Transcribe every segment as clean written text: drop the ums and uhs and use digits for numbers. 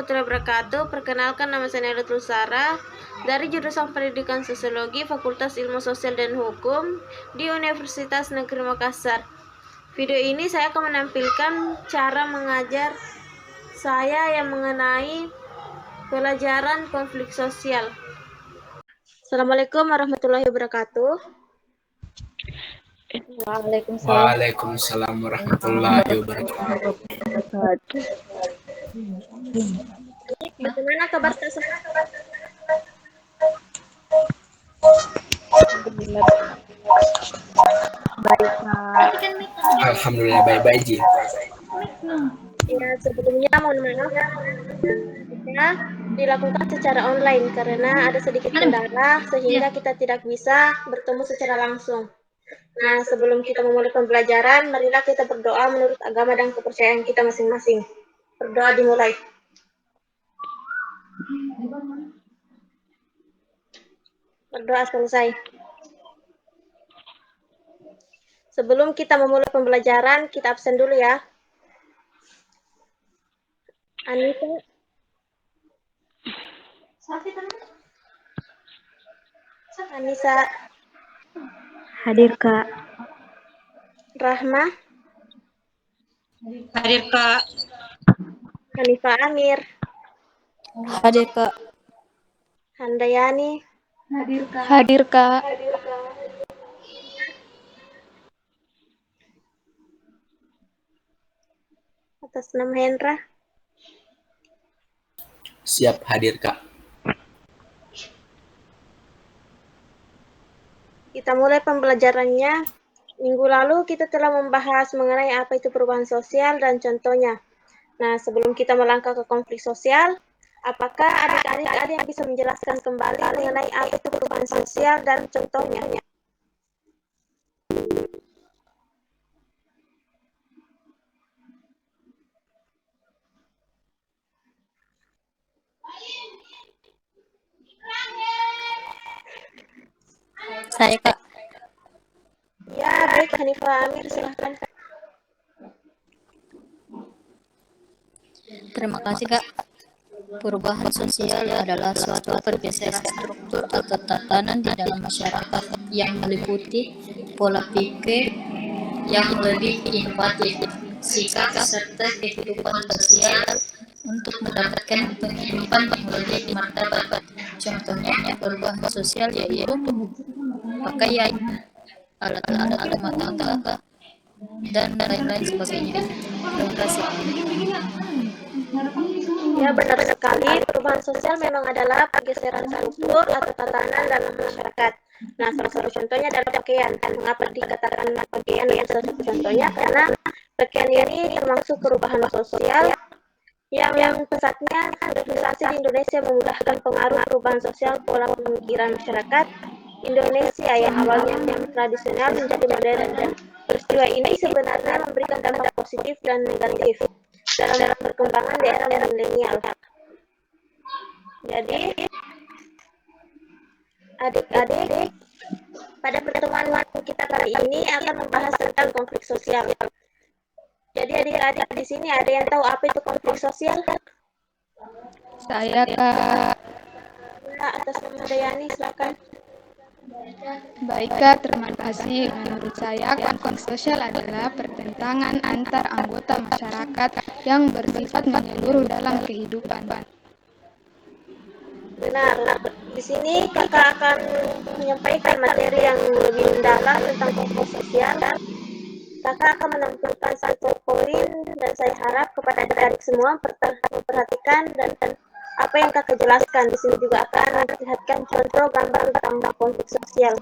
warahmatullahi wabarakatuh. Perkenalkan, nama saya Nailatul Sara dari jurusan Pendidikan Sosiologi Fakultas Ilmu Sosial dan Hukum di Universitas Negeri Makassar. Video ini saya akan menampilkan cara mengajar saya yang mengenai pelajaran konflik sosial. Assalamualaikum warahmatullahi wabarakatuh. Waalaikumsalam warahmatullahi wabarakatuh. Bagaimana kabar semua? Alhamdulillah baik-baik Ji. Ya, sebelumnya mohon maaf ya, dilakukan secara online karena ada sedikit kendala sehingga kita tidak bisa bertemu secara langsung. Nah, sebelum kita memulai pembelajaran, marilah kita berdoa menurut agama dan kepercayaan kita masing-masing. Berdoa dimulai. Berdoa selesai. Sebelum kita memulai pembelajaran, kita absen dulu ya. Anissa. Hadir, Kak. Rahma. Hadir, Kak. Hanifah Amir. Hadir, Kak. Handayani. Hadir, Kak. Atas nama Hendra. Siap hadir Kak. Kita mulai pembelajarannya. Minggu lalu kita telah membahas mengenai apa itu perubahan sosial dan contohnya. Nah, sebelum kita melangkah ke konflik sosial, apakah adik-adik ada yang bisa menjelaskan kembali mengenai apa itu perubahan sosial dan contohnya? Saya, Kak. Ya, baik, Hanifah Amir, silahkan. Terima kasih, Kak. Perubahan sosial adalah suatu pergeseran struktur atau tatanan di dalam masyarakat yang meliputi pola pikir yang lebih inovatif, sikap serta kehidupan sosial untuk mendapatkan penghidupan yang lebih martabat. Contohnya perubahan sosial yaitu pakaian, alat-alat rumah tangga, dan lain-lain sebagainya. Terima kasih. Ya, benar sekali. Perubahan sosial memang adalah pergeseran struktur atau tatanan dalam masyarakat. Nah, salah satu contohnya adalah pakaian. Mengapa dikatakan pakaian yang salah satu contohnya? Karena pakaian ini termasuk perubahan sosial yang pesatnya urbanisasi di Indonesia memudahkan pengaruh perubahan sosial pola pemikiran masyarakat Indonesia yang awalnya tradisional menjadi modern. Peristiwa ini sebenarnya memberikan dampak positif dan negatif dalam perkembangan di era milenial. Jadi, adik-adik, pada pertemuan kita kali ini akan membahas tentang konflik sosial. Jadi adik-adik di sini ada yang tahu apa itu konflik sosial? Saya, Kak. Ya, atas nama Dayani, silakan. Baik, Kak, terima kasih. Menurut saya, konflik sosial adalah pertentangan antar anggota masyarakat yang bersifat menyeluruh dalam kehidupan. Benar. Di sini kakak akan menyampaikan materi yang lebih mendalam tentang konflik sosial. Kakak akan menampilkan satu poin dan saya harap kepada adik-adik semua memperhatikan dan apa yang kakak jelaskan. Di sini juga akan memperlihatkan contoh gambar tentang konflik sosial.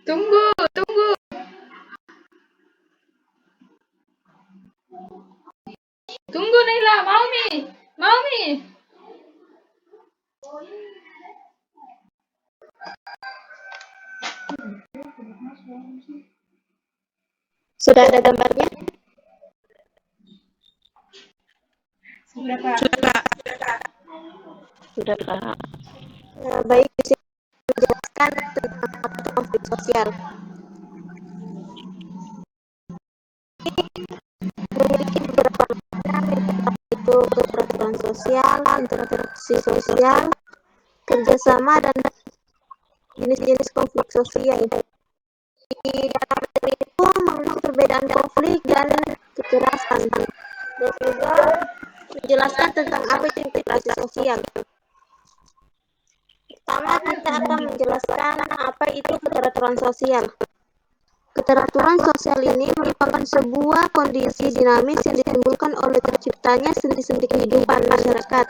Tunggu, tunggu. Tunggu Naila, mau Mi. Mau Mi. Sudah ada gambarnya? Sudah, Kak. Sudah, Kak. Baik, di sini menjelaskan tentang apa itu konflik sosial. Memiliki beberapa macam, yaitu keteraturan sosial, interaksi sosial, kerjasama, dan jenis-jenis konflik sosial. Di dalam materi itu mengenai perbedaan konflik dan kekerasan, dan juga menjelaskan tentang apa itu interaksi sosial. Pertama, kita akan menjelaskan apa itu keteraturan sosial. Keteraturan sosial ini merupakan sebuah kondisi dinamis yang ditimbulkan oleh terciptanya sendi-sendi kehidupan masyarakat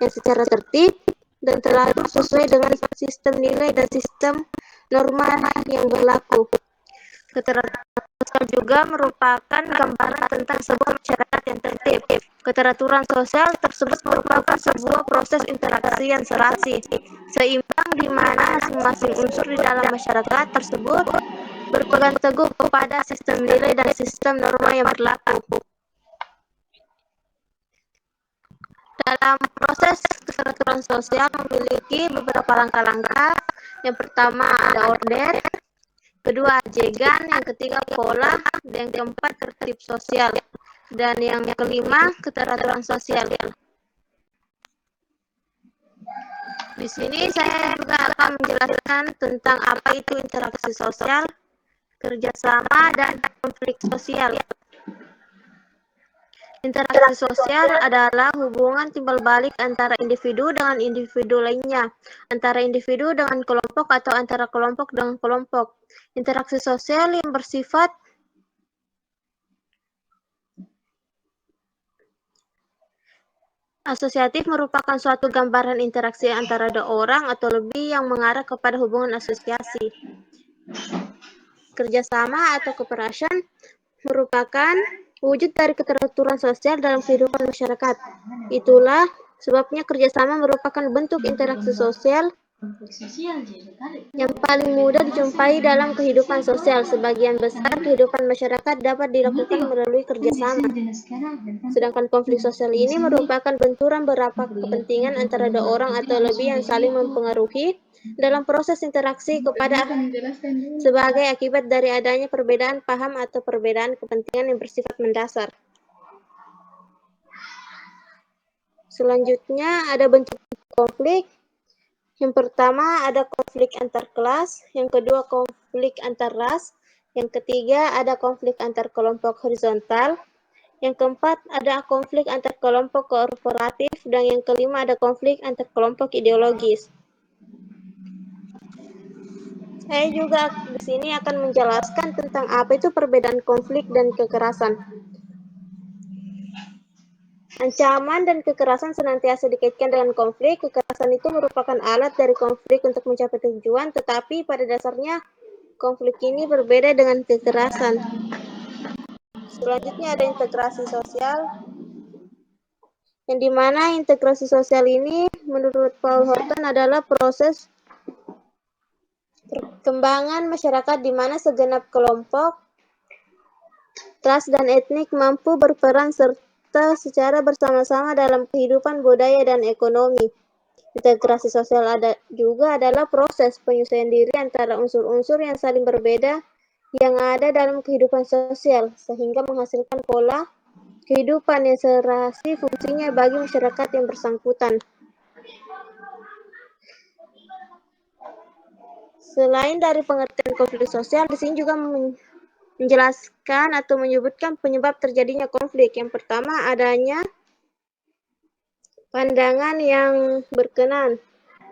yang secara tertib dan teratur sesuai dengan sistem nilai dan sistem norma yang berlaku. Keteraturan sosial juga merupakan gambaran tentang sebuah masyarakat yang tertib. Keteraturan sosial tersebut merupakan sebuah proses interaksi yang serasi, seimbang di mana masing-masing unsur di dalam masyarakat tersebut berpegang teguh kepada sistem nilai dan sistem norma yang berlaku. Dalam proses keteraturan sosial memiliki beberapa langkah-langkah. Yang pertama ada order, kedua ajegan, yang ketiga pola, dan yang keempat tertib sosial, dan yang kelima keteraturan sosial. Di sini saya juga akan menjelaskan tentang apa itu interaksi sosial, kerjasama, dan konflik sosial. Interaksi sosial adalah hubungan timbal balik antara individu dengan individu lainnya, antara individu dengan kelompok atau antara kelompok dengan kelompok. Interaksi sosial yang bersifat asosiatif merupakan suatu gambaran interaksi antara dua orang atau lebih yang mengarah kepada hubungan asosiasi. Kerjasama atau cooperation merupakan wujud dari keteraturan sosial dalam kehidupan masyarakat. Itulah sebabnya kerjasama merupakan bentuk interaksi sosial yang paling mudah dijumpai dalam kehidupan sosial. Sebagian besar kehidupan masyarakat dapat dilakukan melalui kerjasama. Sedangkan konflik sosial ini merupakan benturan beberapa kepentingan antara dua orang atau lebih yang saling mempengaruhi dalam proses interaksi sebagai akibat dari adanya perbedaan paham atau perbedaan kepentingan yang bersifat mendasar. Selanjutnya ada bentuk konflik. Yang pertama ada konflik antar kelas, yang kedua konflik antar ras, yang ketiga ada konflik antar kelompok horizontal, yang keempat ada konflik antar kelompok korporatif, dan yang kelima ada konflik antar kelompok ideologis. Saya juga di sini akan menjelaskan tentang apa itu perbedaan konflik dan kekerasan. Ancaman dan kekerasan senantiasa dikaitkan dengan konflik. Kekerasan itu merupakan alat dari konflik untuk mencapai tujuan, tetapi pada dasarnya konflik ini berbeda dengan kekerasan. Selanjutnya ada integrasi sosial, yang dimana integrasi sosial ini menurut Paul Horton adalah proses perkembangan masyarakat di mana segenap kelompok, ras, dan etnik mampu berperan serta secara bersama-sama dalam kehidupan budaya dan ekonomi. Integrasi sosial juga adalah proses penyesuaian diri antara unsur-unsur yang saling berbeda yang ada dalam kehidupan sosial, sehingga menghasilkan pola kehidupan yang serasi fungsinya bagi masyarakat yang bersangkutan. Selain dari pengertian konflik sosial, di sini juga menjelaskan atau menyebutkan penyebab terjadinya konflik. Yang pertama adanya pandangan yang berkenan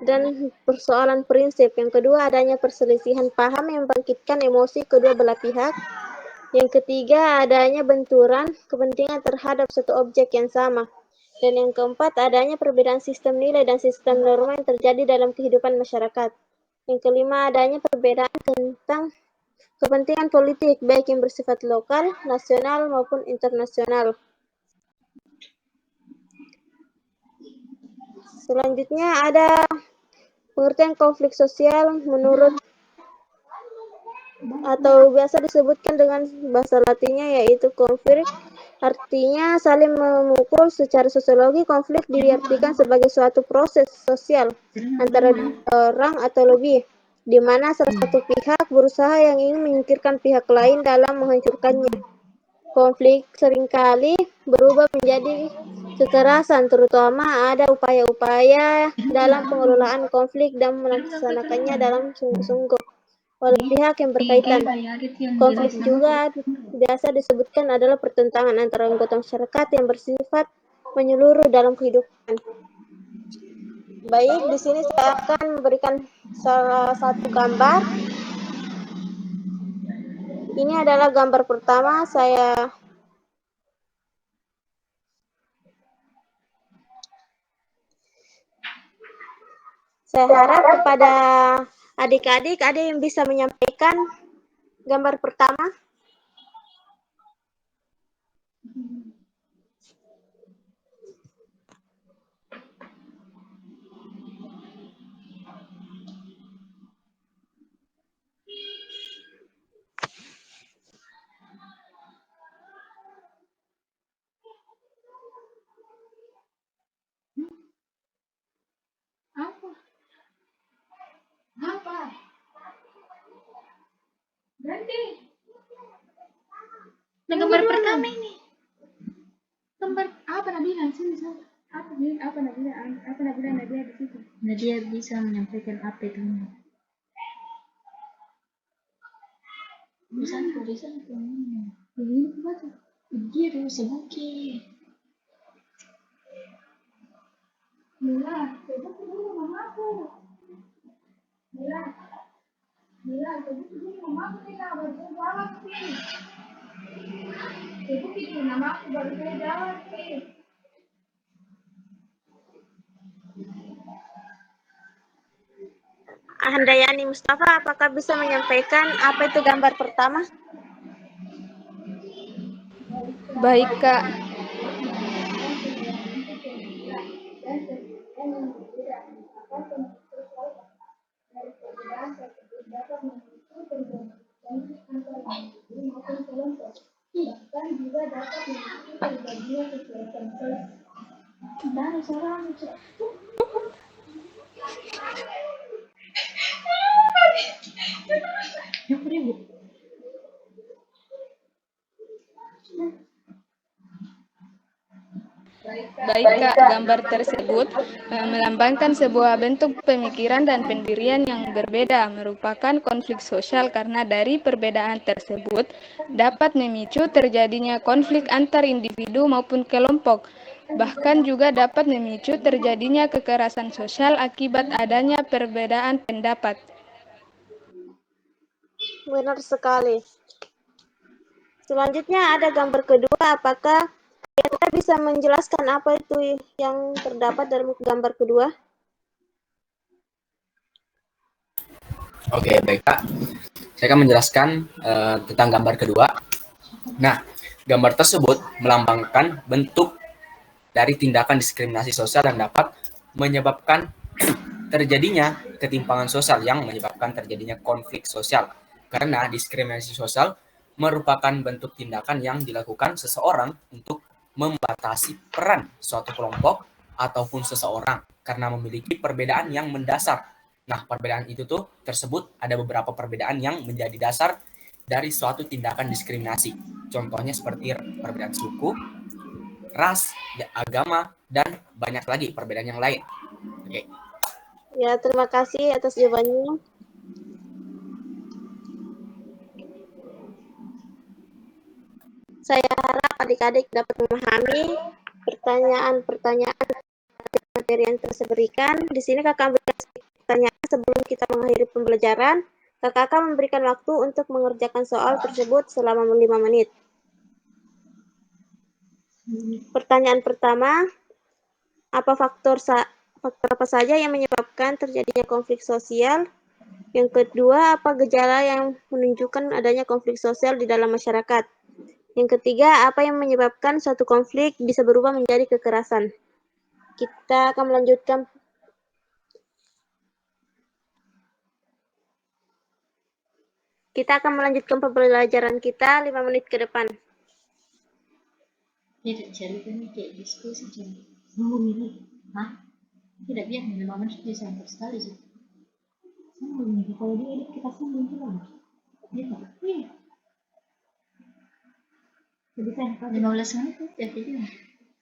dan persoalan prinsip. Yang kedua adanya perselisihan paham yang membangkitkan emosi kedua belah pihak. Yang ketiga adanya benturan kepentingan terhadap satu objek yang sama. Dan yang keempat, adanya perbedaan sistem nilai dan sistem norma yang terjadi dalam kehidupan masyarakat. Yang kelima, adanya perbedaan tentang kepentingan politik, baik yang bersifat lokal, nasional, maupun internasional. Selanjutnya ada pengertian konflik sosial menurut atau biasa disebutkan dengan bahasa latinnya yaitu konflik, artinya saling memukul. Secara sosiologi, konflik diartikan sebagai suatu proses sosial antara orang atau lebih, di mana salah satu pihak berusaha yang ingin menyingkirkan pihak lain dalam menghancurkannya. Konflik seringkali berubah menjadi kekerasan, terutama ada upaya-upaya dalam pengelolaan konflik dan melaksanakannya dalam sungguh-sungguh oleh pihak yang berkaitan. Konflik juga biasa disebutkan adalah pertentangan antara anggota masyarakat yang bersifat menyeluruh dalam kehidupan. Baik, di sini saya akan memberikan salah satu gambar. Ini adalah gambar pertama. Saya harap kepada adik-adik ada yang bisa menyampaikan gambar pertama. Nah, gambar pertama ini. Gambar apa Nabila sini sana? Apa Nabila di situ? Nadia bisa menyampaikan apa itu? Bisa Ini baca. dia dulu sebuki. Mila, sebut dulu mamaku. Mila, sebut dulu mamaku Mila, baru saya jawab sih. Sebut itu namaku baru saya jawab sih. Handayani Mustafa, apakah bisa menyampaikan apa itu gambar pertama? Baik, Kak. Baik, Kak, gambar tersebut melambangkan sebuah bentuk pemikiran dan pendirian yang berbeda, merupakan konflik sosial karena dari perbedaan tersebut dapat memicu terjadinya konflik antar individu maupun kelompok. Bahkan juga dapat memicu terjadinya kekerasan sosial akibat adanya perbedaan pendapat. Benar sekali. Selanjutnya ada gambar kedua. Apakah Anda bisa menjelaskan apa itu yang terdapat dalam gambar kedua? Oke, baik Kak. Saya akan menjelaskan tentang gambar kedua. Nah, gambar tersebut melambangkan bentuk dari tindakan diskriminasi sosial yang dapat menyebabkan terjadinya ketimpangan sosial yang menyebabkan terjadinya konflik sosial. Karena diskriminasi sosial merupakan bentuk tindakan yang dilakukan seseorang untuk membatasi peran suatu kelompok ataupun seseorang karena memiliki perbedaan yang mendasar. Nah, perbedaan itu tersebut ada beberapa perbedaan yang menjadi dasar dari suatu tindakan diskriminasi. Contohnya seperti perbedaan suku, ras, agama, dan banyak lagi perbedaan yang lain. Oke. Ya, terima kasih atas jawabannya. Saya harap adik-adik dapat memahami pertanyaan-pertanyaan materi yang telah berikan. Di sini kakak berikan pertanyaan sebelum kita mengakhiri pembelajaran. Kakak akan memberikan waktu untuk mengerjakan soal tersebut selama 5 menit. Pertanyaan pertama, faktor apa saja yang menyebabkan terjadinya konflik sosial? Yang kedua, apa gejala yang menunjukkan adanya konflik sosial di dalam masyarakat? Yang ketiga, apa yang menyebabkan suatu konflik bisa berubah menjadi kekerasan? Kita akan melanjutkan pembelajaran kita 5 menit ke depan. Tidak jadi kami kayak diskusi cuma 10 menit. Hah? Tidak biar 5 menit bisa sampai sekali sih. 10 menit. Kalau dia edit kita 10 menit lah. Iya. Jadi kan 15 menit tuh ya video.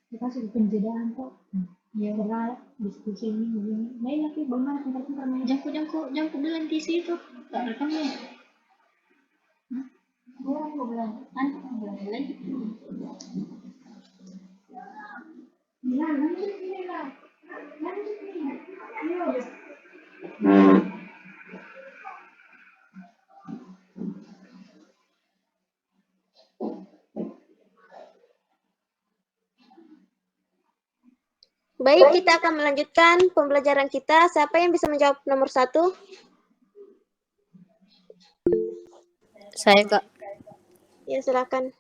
Kita sudah penjedaan kok. Ya berat diskusi ini. Main lagi bagaimana pintar-pintar main. Jangan bilang di situ. Tak rekamnya. Orang mau bilang, bilang lagi. Baik, kita akan melanjutkan pembelajaran kita. Siapa yang bisa menjawab nomor 1? Saya Kak. Ya, silakan.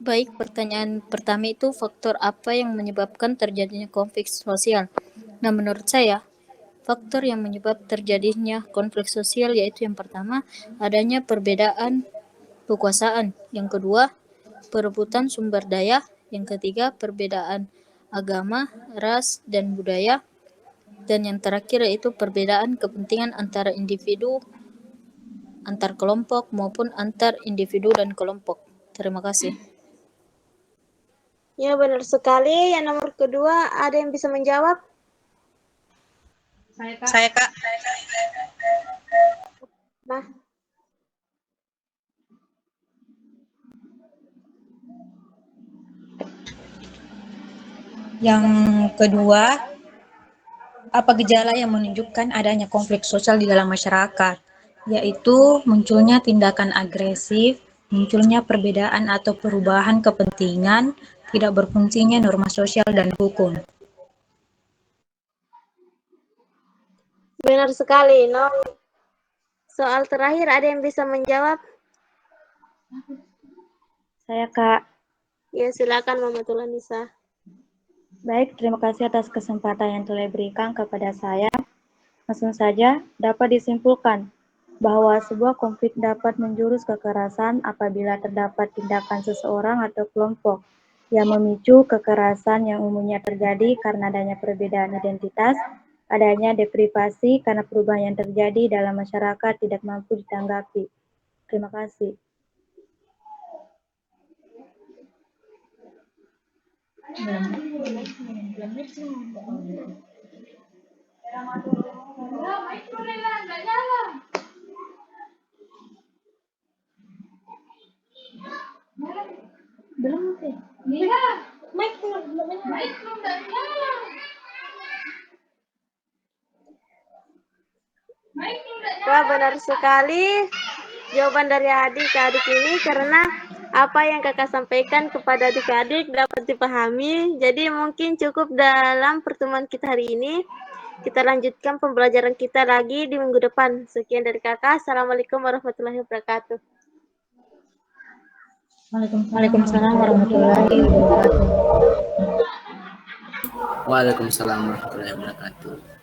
Baik, pertanyaan pertama itu faktor apa yang menyebabkan terjadinya konflik sosial? Nah, menurut saya, faktor yang menyebab terjadinya konflik sosial yaitu yang pertama, adanya perbedaan kekuasaan. Yang kedua, perebutan sumber daya. Yang ketiga, perbedaan agama, ras, dan budaya. Dan yang terakhir yaitu perbedaan kepentingan antara individu, antar kelompok, maupun antar individu dan kelompok. Terima kasih. Ya, benar sekali. Yang nomor kedua, ada yang bisa menjawab? Saya Kak. Nah, Yang kedua, apa gejala yang menunjukkan adanya konflik sosial di dalam masyarakat? Yaitu munculnya tindakan agresif, munculnya perbedaan atau perubahan kepentingan, tidak berfungsinya norma sosial dan hukum. benar sekali. Soal terakhir, ada yang bisa menjawab? Saya Kak. Ya, silakan Mamatullah Nisa. Baik, terima kasih atas kesempatan yang telah diberikan kepada saya. Langsung saja, dapat disimpulkan bahwa sebuah konflik dapat menjurus kekerasan apabila terdapat tindakan seseorang atau kelompok yang memicu kekerasan yang umumnya terjadi karena adanya perbedaan identitas, adanya deprivasi karena perubahan yang terjadi dalam masyarakat tidak mampu ditanggapi. Terima kasih. Wah, benar sekali jawaban dari adik ke adik ini, karena apa yang kakak sampaikan kepada adik-adik dapat dipahami. Jadi mungkin cukup dalam pertemuan kita hari ini. Kita lanjutkan pembelajaran kita lagi di minggu depan. Sekian dari kakak. Assalamualaikum warahmatullahi wabarakatuh. Waalaikumsalam warahmatullahi wabarakatuh. Waalaikumsalam warahmatullahi wabarakatuh.